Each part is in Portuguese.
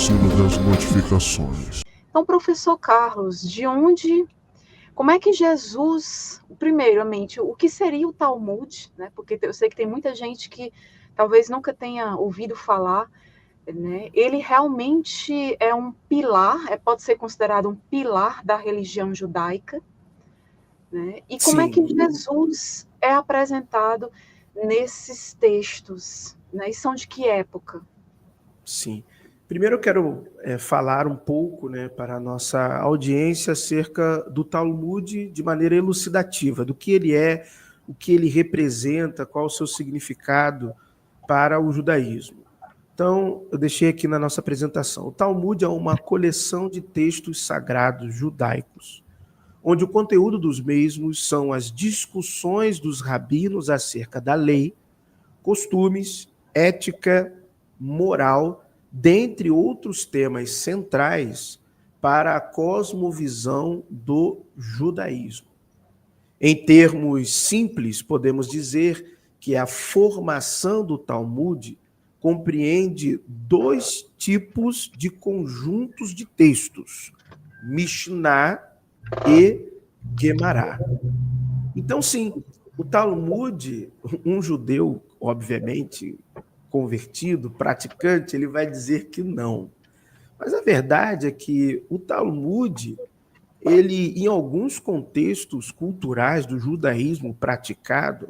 sino das notificações. Então, professor Carlos, como é que Jesus, primeiramente, o que seria o Talmud, né? Porque eu sei que tem muita gente que talvez nunca tenha ouvido falar, né? Ele realmente é um pilar, pode ser considerado um pilar da religião judaica, né? E como é que Sim. Jesus é apresentado nesses textos, né? E são de que época? Sim. Primeiro eu quero falar um pouco, né, para a nossa audiência acerca do Talmud de maneira elucidativa, do que ele é, o que ele representa, qual o seu significado para o judaísmo. Então, eu deixei aqui na nossa apresentação. O Talmud é uma coleção de textos sagrados judaicos, onde o conteúdo dos mesmos são as discussões dos rabinos acerca da lei, costumes, ética, moral, dentre outros temas centrais para a cosmovisão do judaísmo. Em termos simples, podemos dizer que a formação do Talmud compreende dois tipos de conjuntos de textos, Mishnah e Gemara. Então, sim, o Talmud, um judeu, obviamente, convertido, praticante, ele vai dizer que não. Mas a verdade é que o Talmud, ele, em alguns contextos culturais do judaísmo praticado,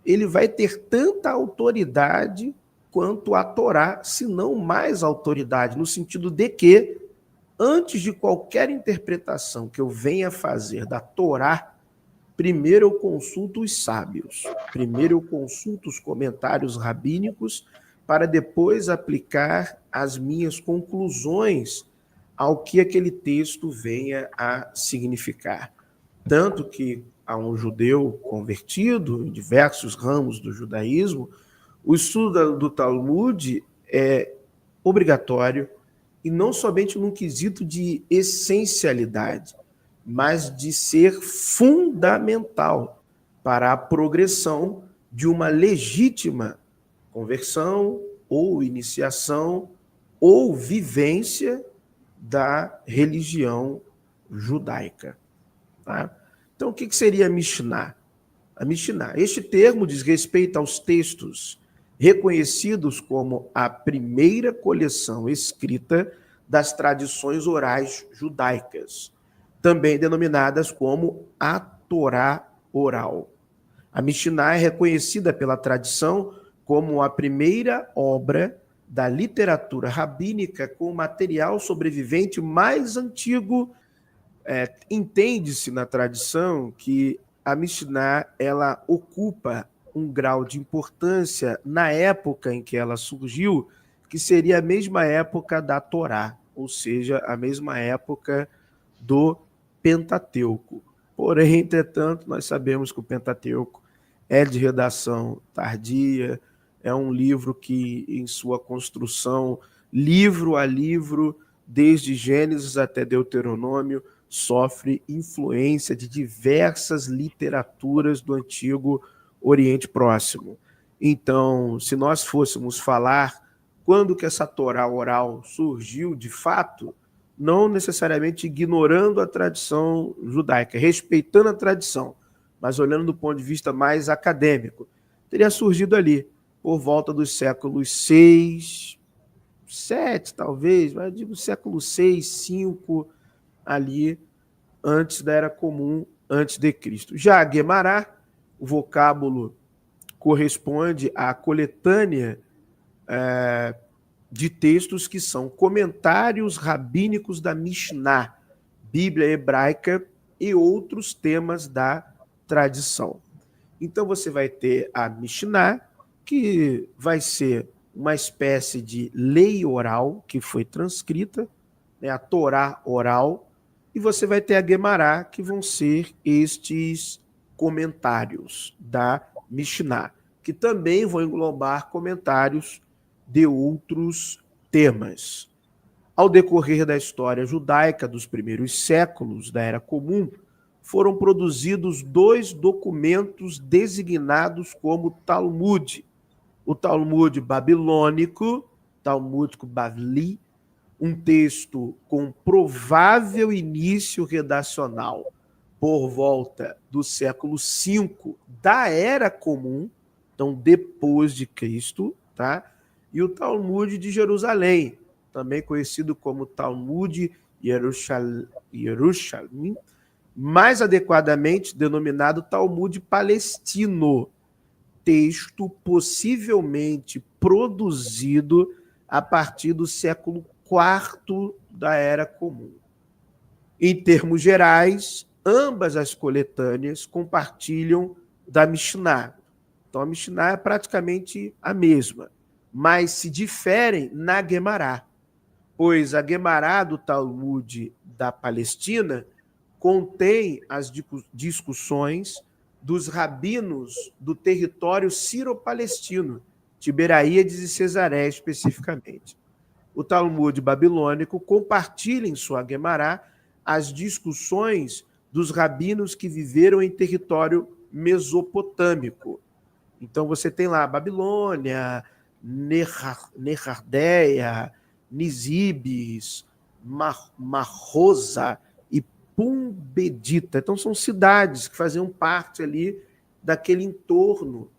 ele vai ter tanta autoridade quanto a Torá, se não mais autoridade, no sentido de que, antes de qualquer interpretação que eu venha fazer da Torá, primeiro eu consulto os sábios, primeiro eu consulto os comentários rabínicos, para depois aplicar as minhas conclusões ao que aquele texto venha a significar. Tanto que a um judeu convertido em diversos ramos do judaísmo, o estudo do Talmud é obrigatório, e não somente num quesito de essencialidade, mas de ser fundamental para a progressão de uma legítima conversão ou iniciação ou vivência da religião judaica. Tá? Então, o que seria a Mishnah? A Mishnah. Este termo diz respeito aos textos reconhecidos como a primeira coleção escrita das tradições orais judaicas, também denominadas como a Torá oral. A Mishnah é reconhecida pela tradição como a primeira obra da literatura rabínica com o material sobrevivente mais antigo. Entende-se na tradição que a Mishnah ela ocupa um grau de importância na época em que ela surgiu, que seria a mesma época da Torá, ou seja, a mesma época do Pentateuco. Porém, entretanto, nós sabemos que o Pentateuco é de redação tardia, é um livro que, em sua construção, livro a livro, desde Gênesis até Deuteronômio, sofre influência de diversas literaturas do antigo Oriente Próximo. Então, se nós fôssemos falar quando que essa Torá oral surgiu de fato, não necessariamente ignorando a tradição judaica, respeitando a tradição, mas olhando do ponto de vista mais acadêmico, teria surgido ali, por volta dos séculos 6, 7 talvez, mas digo século 6, 5, ali antes da Era Comum, antes de Cristo. Já a Guemará, o vocábulo corresponde à coletânea de textos que são comentários rabínicos da Mishnah, Bíblia hebraica e outros temas da tradição. Então você vai ter a Mishnah, que vai ser uma espécie de lei oral que foi transcrita, né, a Torá oral, e você vai ter a Guemará, que vão ser estes comentários da Mishnah, que também vão englobar comentários de outros temas. Ao decorrer da história judaica dos primeiros séculos da Era Comum, foram produzidos 2 documentos designados como Talmud. O Talmud babilônico, Talmúdico Bavli, um texto com provável início redacional por volta do século V da Era Comum, então depois de Cristo, tá? E o Talmud de Jerusalém, também conhecido como Talmud Yerushalmi, mais adequadamente denominado Talmud palestino, texto possivelmente produzido a partir do século IV da Era Comum. Em termos gerais, ambas as coletâneas compartilham da Mishnah. Então, a Mishnah é praticamente a mesma, mas se diferem na Guemará, pois a Guemará do Talmud da Palestina contém as discussões dos rabinos do território sírio-palestino, Tiberíades e Cesareia especificamente. O Talmud babilônico compartilha em sua Guemará as discussões dos rabinos que viveram em território mesopotâmico. Então você tem lá Babilônia, Nerardeia, Nisibis, Marrosa e Pumbedita. Então são cidades que faziam parte ali daquele entorno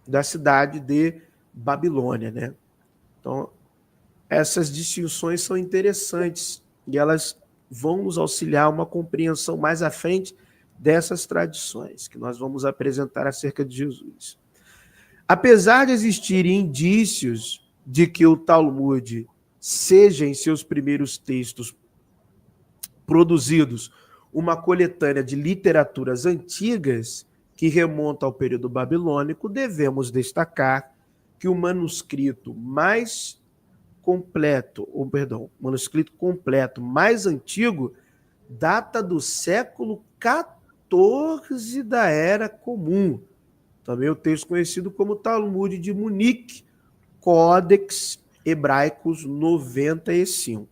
da cidade de Babilônia, né? Então essas distinções são interessantes e elas vão nos auxiliar a uma compreensão mais à frente dessas tradições que nós vamos apresentar acerca de Jesus. Apesar de existirem indícios de que o Talmud seja, em seus primeiros textos produzidos, uma coletânea de literaturas antigas que remonta ao período babilônico, devemos destacar que o manuscrito completo mais antigo data do século XIV da Era Comum. Também o texto conhecido como Talmud de Munique, Codex Hebraicus 95.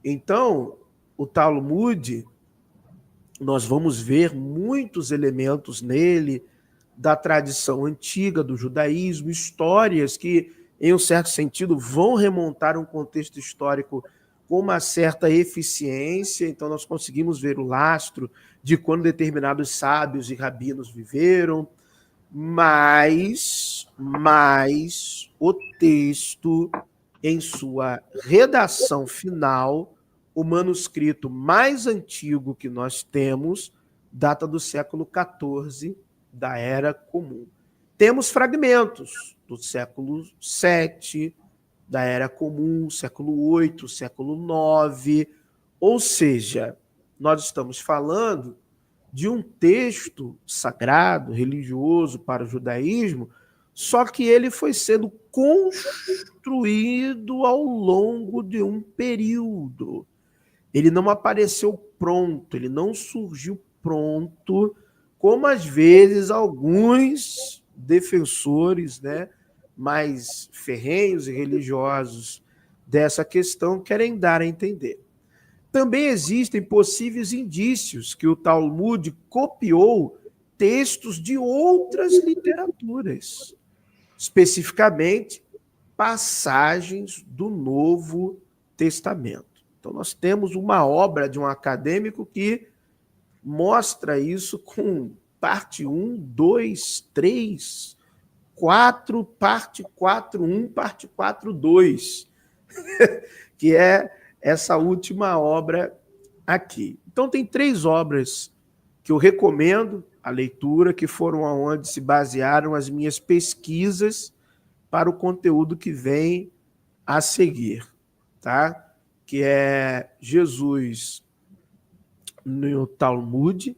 Então, o Talmud, nós vamos ver muitos elementos nele da tradição antiga do judaísmo, histórias que, em um certo sentido, vão remontar um contexto histórico com uma certa eficiência. Então, nós conseguimos ver o lastro de quando determinados sábios e rabinos viveram, mas o texto, em sua redação final, o manuscrito mais antigo que nós temos, data do século XIV da Era Comum. Temos fragmentos do século VII, da Era Comum, século VIII, século IX, ou seja, nós estamos falando de um texto sagrado, religioso para o judaísmo, só que ele foi sendo construído ao longo de um período. Ele não apareceu pronto, ele não surgiu pronto, como às vezes alguns defensores, né, mais ferrenhos e religiosos dessa questão querem dar a entender. Também existem possíveis indícios que o Talmud copiou textos de outras literaturas, especificamente passagens do Novo Testamento. Então, nós temos uma obra de um acadêmico que mostra isso com parte 1, 2, 3, 4, parte 4.1, parte 4.2, que é essa última obra aqui. Então, tem 3 obras que eu recomendo a leitura, que foram aonde se basearam as minhas pesquisas para o conteúdo que vem a seguir, tá? Que é Jesus no Talmud.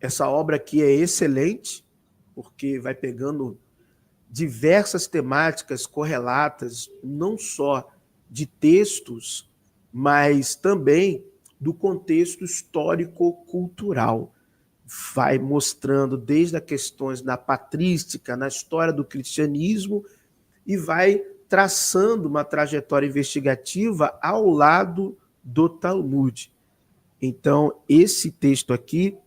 Essa obra aqui é excelente, porque vai pegando diversas temáticas correlatas, não só de textos, mas também do contexto histórico-cultural. Vai mostrando desde as questões na patrística, na história do cristianismo, e vai traçando uma trajetória investigativa ao lado do Talmud. Então, esse texto aqui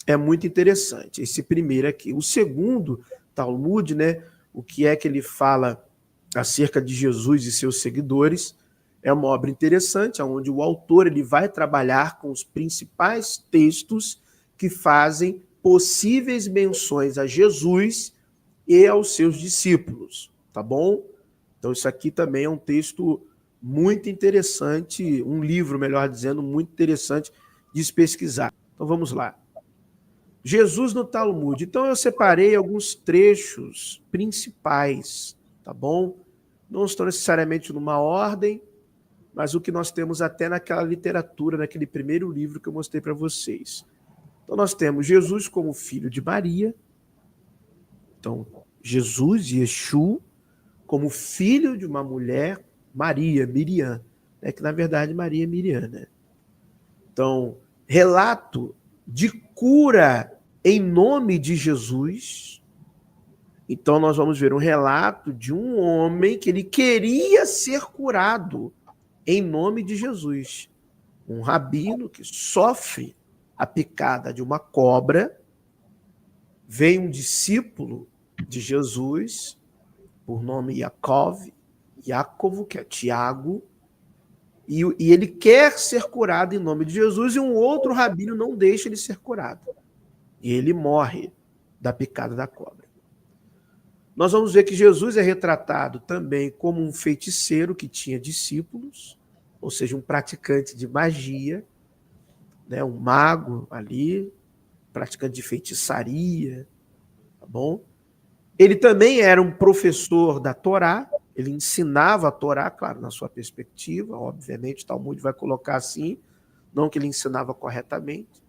é muito interessante, esse primeiro aqui. O segundo, Talmud, né, o que é que ele fala acerca de Jesus e seus seguidores, É uma obra interessante, onde o autor ele vai trabalhar com os principais textos que fazem possíveis menções a Jesus e aos seus discípulos, tá bom? Então isso aqui também é um texto muito interessante, um livro, melhor dizendo, muito interessante de se pesquisar. Então vamos lá. Jesus no Talmud. Então eu separei alguns trechos principais, tá bom? Não estou necessariamente numa ordem, mas o que nós temos até naquela literatura, naquele primeiro livro que eu mostrei para vocês. Então nós temos Jesus como filho de Maria. Então, Jesus, Yeshu, como filho de uma mulher, Maria, Miriam, né? Que na verdade Maria é Miriam, né? Então, relato de cura em nome de Jesus. Então nós vamos ver um relato de um homem que ele queria ser curado em nome de Jesus. Um rabino que sofre a picada de uma cobra, vem um discípulo de Jesus, por nome Jacovo, que é Tiago, e ele quer ser curado em nome de Jesus, e um outro rabino não deixa ele ser curado. E ele morre da picada da cobra. Nós vamos ver que Jesus é retratado também como um feiticeiro que tinha discípulos, ou seja, um praticante de magia, né, um mago ali, praticante de feitiçaria, tá bom? Ele também era um professor da Torá, ele ensinava a Torá, claro, na sua perspectiva, obviamente, o Talmud vai colocar assim, não que ele ensinava corretamente.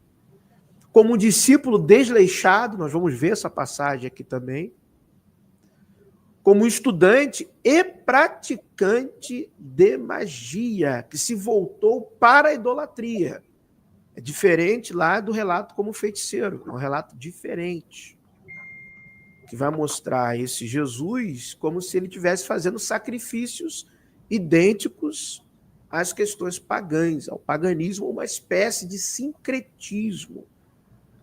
Como um discípulo desleixado, nós vamos ver essa passagem aqui também, como um estudante e praticante de magia, que se voltou para a idolatria. É diferente lá do relato como feiticeiro, é um relato diferente, que vai mostrar esse Jesus como se ele estivesse fazendo sacrifícios idênticos às questões pagãs, ao paganismo, uma espécie de sincretismo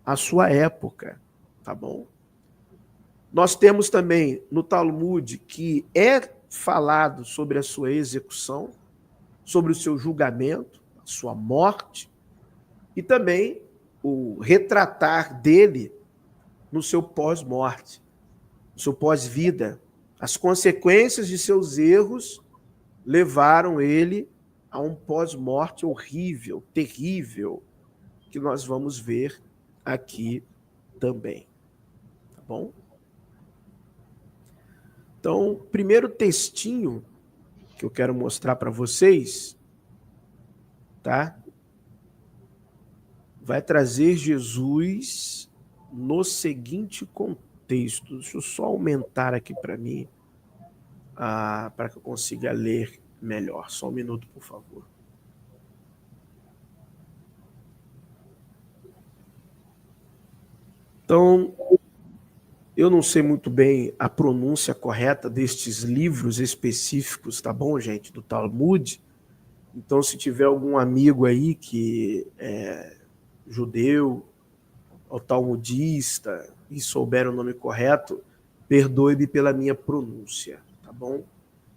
à sua época, tá bom? Nós temos também no Talmud que é falado sobre a sua execução, sobre o seu julgamento, a sua morte, e também o retratar dele no seu pós-morte, no seu pós-vida. As consequências de seus erros levaram ele a um pós-morte horrível, terrível, que nós vamos ver aqui também. Tá bom? Então, o primeiro textinho que eu quero mostrar para vocês, tá? Vai trazer Jesus no seguinte contexto. Deixa eu só aumentar aqui para mim, para que eu consiga ler melhor. Só um minuto, por favor. Então, eu não sei muito bem a pronúncia correta destes livros específicos, tá bom, gente, do Talmud. Então, se tiver algum amigo aí que é judeu ou talmudista e souber o nome correto, perdoe-me pela minha pronúncia, tá bom?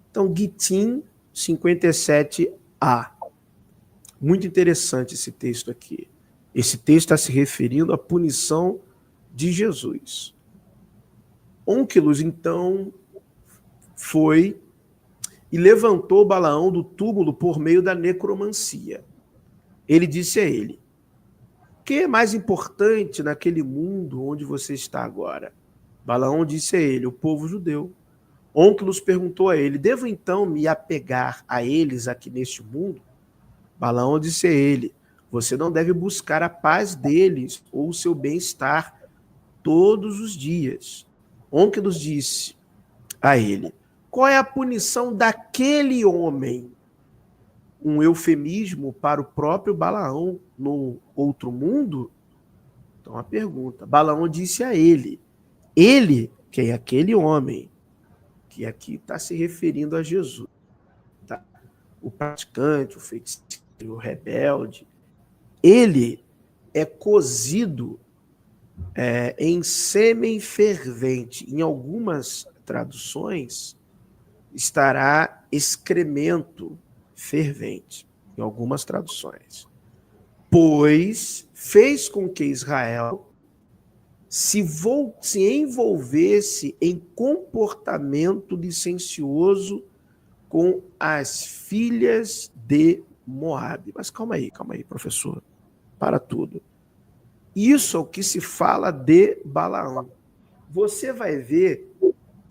Então, Gitin 57a. Muito interessante esse texto aqui. Esse texto está se referindo à punição de Jesus. Onkelos, então, foi e levantou Balaão do túmulo por meio da necromancia. Ele disse a ele: o que é mais importante naquele mundo onde você está agora? Balaão disse a ele: o povo judeu. Onkelos perguntou a ele: devo então me apegar a eles aqui neste mundo? Balaão disse a ele: você não deve buscar a paz deles ou o seu bem-estar todos os dias. Onkelos disse a ele: qual é a punição daquele homem? Um eufemismo para o próprio Balaão no outro mundo? Então a pergunta. Balaão disse a ele, quem é aquele homem, que aqui está se referindo a Jesus, tá? O praticante, o feiticeiro, o rebelde, ele é cozido em sêmen fervente. Em algumas traduções, estará excremento fervente, em algumas traduções. Pois fez com que Israel se envolvesse em comportamento licencioso com as filhas de Moabe. Mas calma aí, professor. Para tudo. Isso é o que se fala de Balaão. Você vai ver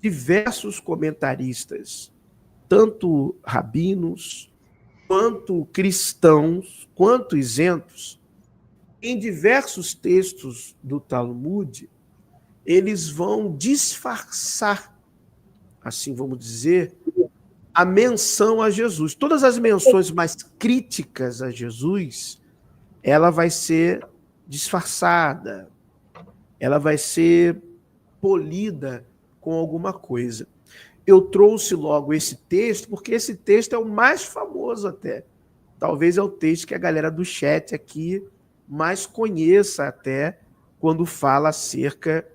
diversos comentaristas, tanto rabinos, quanto cristãos, quanto isentos, em diversos textos do Talmud, eles vão disfarçar, assim vamos dizer, a menção a Jesus. Todas as menções mais críticas a Jesus, ela vai ser disfarçada, ela vai ser polida com alguma coisa. Eu trouxe logo esse texto, porque esse texto é o mais famoso até. Talvez é o texto que a galera do chat aqui mais conheça até quando fala acerca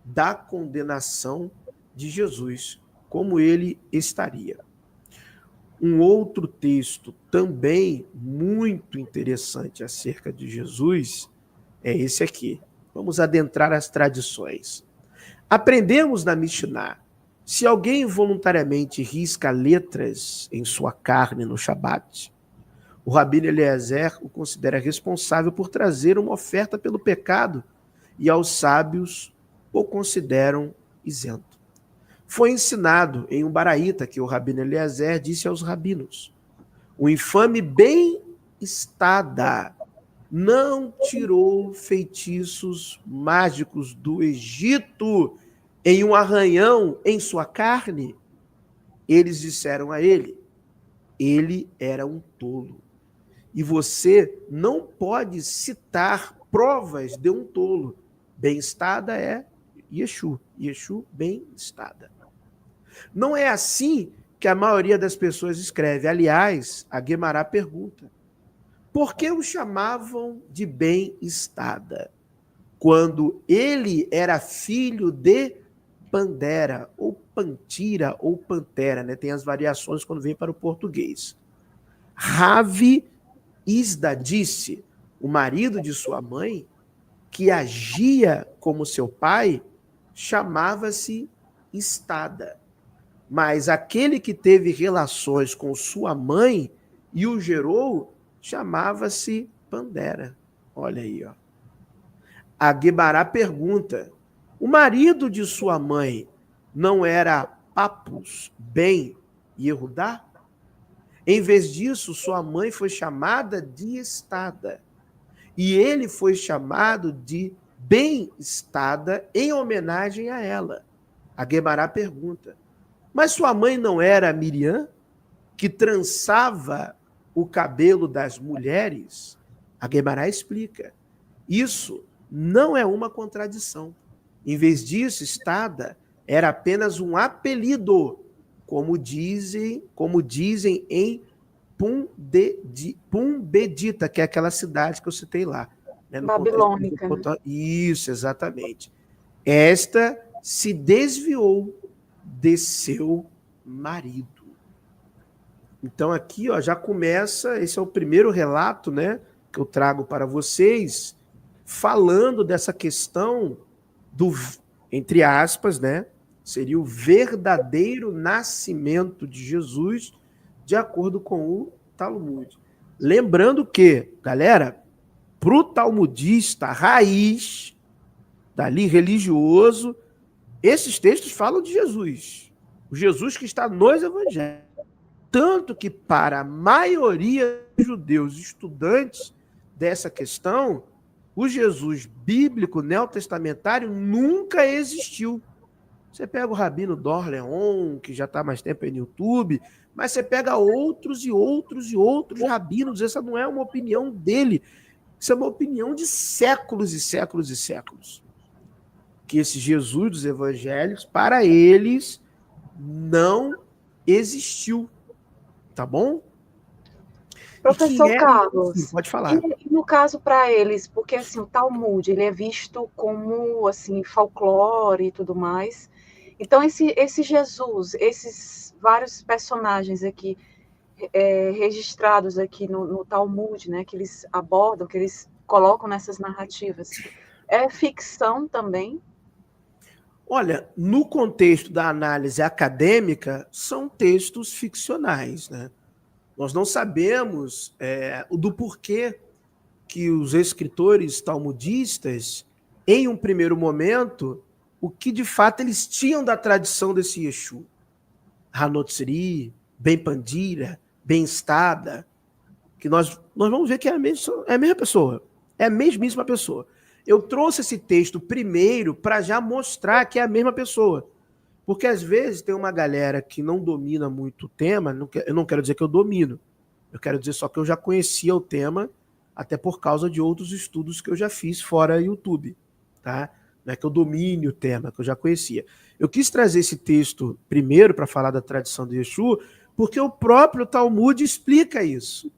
da condenação de Jesus, como ele estaria. Um outro texto também muito interessante acerca de Jesus é esse aqui. Vamos adentrar as tradições. Aprendemos na Mishnah, se alguém voluntariamente risca letras em sua carne no Shabat, o Rabino Eliezer o considera responsável por trazer uma oferta pelo pecado e aos sábios o consideram isento. Foi ensinado em um baraíta que o Rabino Eliezer disse aos rabinos: o infame bem-estada não tirou feitiços mágicos do Egito em um arranhão em sua carne? Eles disseram a ele: ele era um tolo. E você não pode citar provas de um tolo. Bem-estada é Yeshu. Yeshu, bem-estada. Não é assim que a maioria das pessoas escreve. Aliás, a Guemará pergunta: por que o chamavam de bem-estada? Quando ele era filho de Pandera, ou Pantira, ou Pantera, né? Tem as variações quando vem para o português. Ravi Isda disse, o marido de sua mãe, que agia como seu pai, chamava-se Estada. Mas aquele que teve relações com sua mãe e o gerou, chamava-se Pandera. Olha aí, ó. A Guemará pergunta: o marido de sua mãe não era Papus, Ben e Yehudá? Em vez disso, sua mãe foi chamada de Estada. E ele foi chamado de Bem-estada em homenagem a ela. A Guemará pergunta: mas sua mãe não era Miriam, que trançava o cabelo das mulheres? A Guemará explica: isso não é uma contradição. Em vez disso, Estada era apenas um apelido, como dizem em Pumbedita, que é aquela cidade que eu citei lá. Né, babilônica. Isso, exatamente. Esta se desviou de seu marido. Então aqui, ó, já começa, esse é o primeiro relato, né, que eu trago para vocês, falando dessa questão do, entre aspas, né, seria o verdadeiro nascimento de Jesus, de acordo com o Talmud. Lembrando que, galera, para o talmudista raiz, dali religioso, esses textos falam de Jesus. O Jesus que está nos evangelhos. Tanto que para a maioria dos judeus estudantes dessa questão, o Jesus bíblico neotestamentário nunca existiu. Você pega o Rabino Dor Leon, que já está há mais tempo aí no YouTube, mas você pega outros e outros e outros rabinos. Essa não é uma opinião dele. Isso é uma opinião de séculos e séculos e séculos. Que esse Jesus dos evangelhos, para eles, não existiu. Tá bom? Professor Carlos, Sim, pode falar. E no caso para eles, porque assim, o Talmud ele é visto como assim, folclore e tudo mais. Então, esse Jesus, esses vários personagens aqui, registrados aqui no Talmud, né, que eles abordam, que eles colocam nessas narrativas, é ficção também? Olha, no contexto da análise acadêmica, são textos ficcionais, né? Nós não sabemos do porquê que os escritores talmudistas, em um primeiro momento, o que de fato eles tinham da tradição desse Yeshu. Hanotsri, Ben Pandira, Ben Stada, que nós vamos ver que é a mesma pessoa, é a mesmíssima pessoa. Eu trouxe esse texto primeiro para já mostrar que é a mesma pessoa. Porque às vezes tem uma galera que não domina muito o tema, eu não quero dizer que eu domino, eu quero dizer só que eu já conhecia o tema, até por causa de outros estudos que eu já fiz fora YouTube, tá? Não é que eu domine o tema, que eu já conhecia. Eu quis trazer esse texto primeiro para falar da tradição do Yeshu, porque o próprio Talmud explica isso.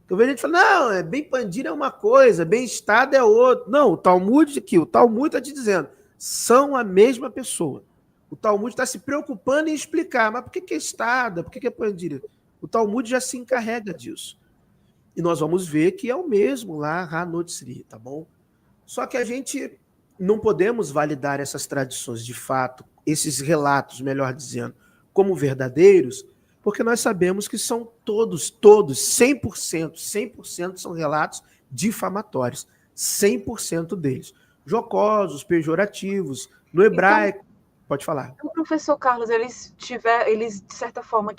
Eu vejo gente falando, não, Ben Pandira é uma coisa, Ben Stada é outra. Não, o Talmud está te dizendo, são a mesma pessoa. O Talmud está se preocupando em explicar, mas por que é Stada, por que é Pandira? O Talmud já se encarrega disso. E nós vamos ver que é o mesmo lá, Hanotsri, tá bom? Só que a gente não podemos validar essas tradições de fato, esses relatos, melhor dizendo, como verdadeiros, porque nós sabemos que são todos, 100% são relatos difamatórios, 100% deles. Jocosos, pejorativos, no hebraico, então, pode falar. O professor Carlos, eles, de certa forma,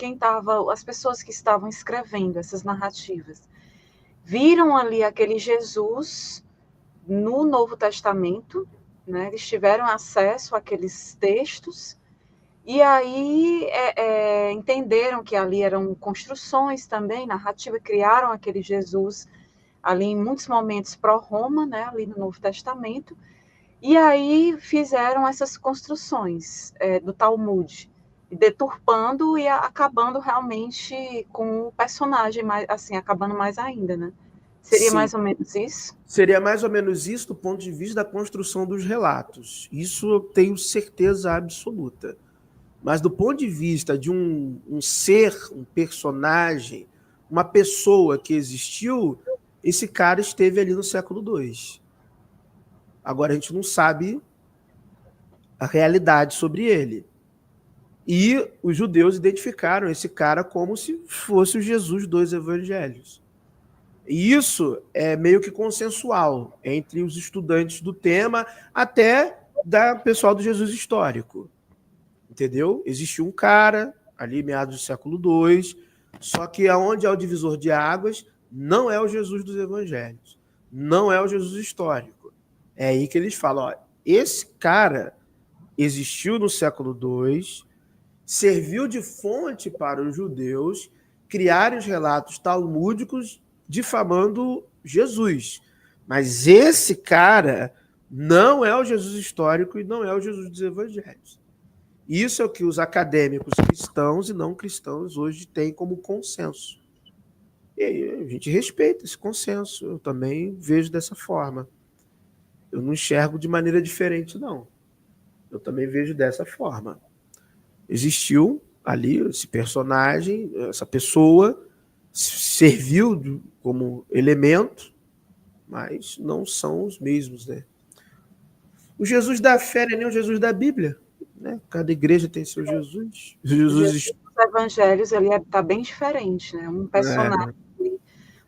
as pessoas que estavam escrevendo essas narrativas, viram ali aquele Jesus no Novo Testamento, né? Eles tiveram acesso àqueles textos, e aí entenderam que ali eram construções também, narrativa, criaram aquele Jesus ali em muitos momentos pró-Roma, né, ali no Novo Testamento, e aí fizeram essas construções do Talmud, deturpando e acabando realmente com o personagem, assim, acabando mais ainda, né? Seria mais ou menos isso? Seria mais ou menos isso do ponto de vista da construção dos relatos. Isso eu tenho certeza absoluta. Mas do ponto de vista de um ser, um personagem, uma pessoa que existiu, esse cara esteve ali no século II. Agora a gente não sabe a realidade sobre ele. E os judeus identificaram esse cara como se fosse o Jesus dos evangelhos. E isso é meio que consensual entre os estudantes do tema, até da pessoal do Jesus histórico. Entendeu? Existiu um cara, ali meados do século II, só que aonde é o divisor de águas, não é o Jesus dos evangelhos, não é o Jesus histórico. É aí que eles falam, ó, esse cara existiu no século II, serviu de fonte para os judeus criarem os relatos talmúdicos difamando Jesus. Mas esse cara não é o Jesus histórico e não é o Jesus dos evangelhos. Isso é o que os acadêmicos cristãos e não cristãos hoje têm como consenso. E aí a gente respeita esse consenso. Eu também vejo dessa forma. Eu não enxergo de maneira diferente, não. Eu também vejo dessa forma. Existiu ali esse personagem, essa pessoa, serviu como elemento, mas não são os mesmos, né? O Jesus da fé não é nem o Jesus da Bíblia. Né? Cada igreja tem seu Jesus. Jesus dos evangelhos ele está bem diferente, né? Um personagem,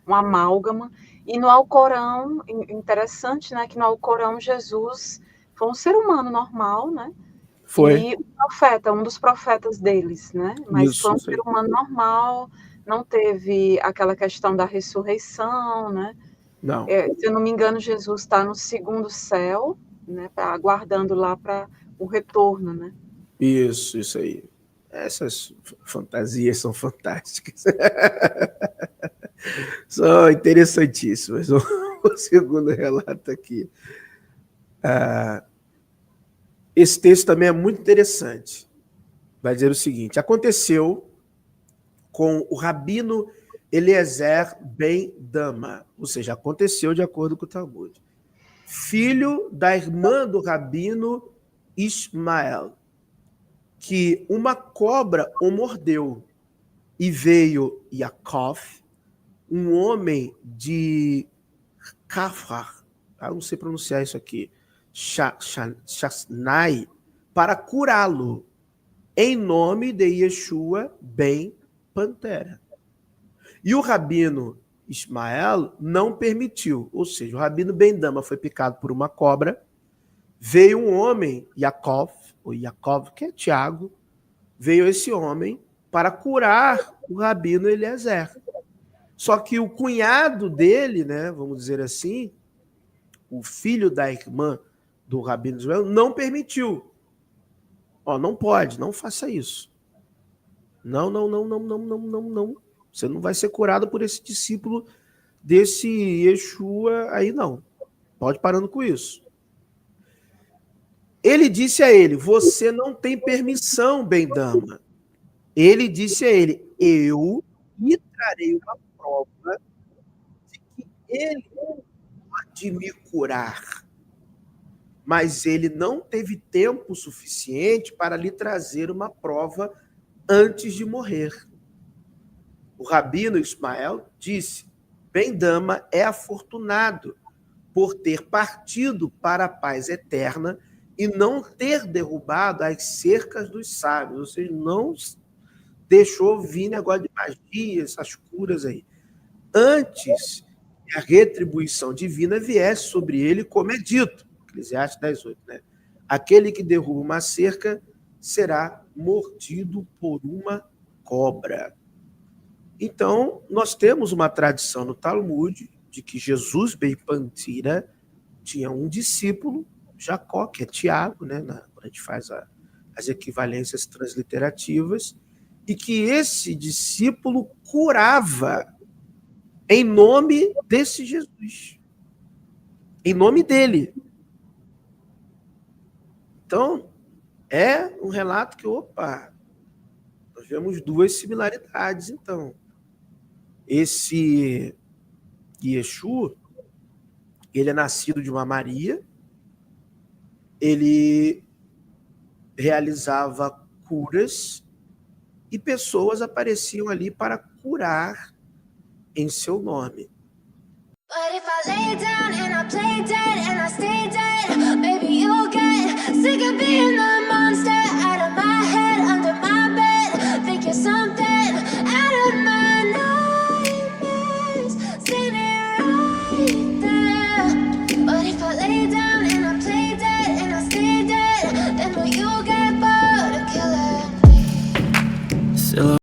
um amálgama. E no Alcorão, interessante, né? Que no Alcorão Jesus foi um ser humano normal, né? Foi. E um dos profetas deles, né? Mas isso, foi um ser humano normal, não teve aquela questão da ressurreição, né? Não. Se eu não me engano, Jesus está no segundo céu, né? Aguardando lá para o retorno, né? Isso aí. Essas fantasias são fantásticas. São interessantíssimas. O segundo relato aqui. Esse texto também é muito interessante. Vai dizer o seguinte: aconteceu com o rabino Eliezer ben Dama, ou seja, aconteceu de acordo com o Talmud, filho da irmã do rabino Ismael, que uma cobra o mordeu. e veio Yaakov, um homem de Kafar, eu não sei pronunciar isso aqui, Shasnai, para curá-lo, em nome de Yeshua ben Pantera. E o rabino Ismael não permitiu, ou seja, o rabino Ben Dama foi picado por uma cobra, veio um homem, Yaakov, que é Tiago, veio esse homem para curar o rabino Eliezer. Só que o cunhado dele, né, vamos dizer assim, o filho da irmã do rabino Ismael, não permitiu. Não pode, não faça isso. Não. Você não vai ser curado por esse discípulo desse Yeshua aí, não. Pode parando com isso. Ele disse a ele, você não tem permissão, Ben-Dama. Ele disse a ele, eu lhe trarei uma prova de que ele pode me curar. Mas ele não teve tempo suficiente para lhe trazer uma prova antes de morrer. O rabino Ismael disse, Ben-Dama é afortunado por ter partido para a paz eterna e não ter derrubado as cercas dos sábios, ou seja, não deixou vir negócio de magia, essas curas aí. Antes que a retribuição divina viesse sobre ele, como é dito, Eclesiastes 10:8, né? Aquele que derruba uma cerca será mordido por uma cobra. Então, nós temos uma tradição no Talmud de que Jesus ben Pantira tinha um discípulo, Jacó, que é Tiago, né? Quando a gente faz as equivalências transliterativas, e que esse discípulo curava em nome desse Jesus, em nome dele. Então, é um relato que, nós vemos duas similaridades, então. Esse Yeshua, ele é nascido de uma Maria, ele realizava curas e pessoas apareciam ali para curar em seu nome. But if I lay down and I play dead and I stay dead, maybe you'll get sick of being the monster out of my head, under my bed, think you're something out of my nightmares, standing right there. But if I lay down and I play dead and I stay dead, then will you get bored of killing me?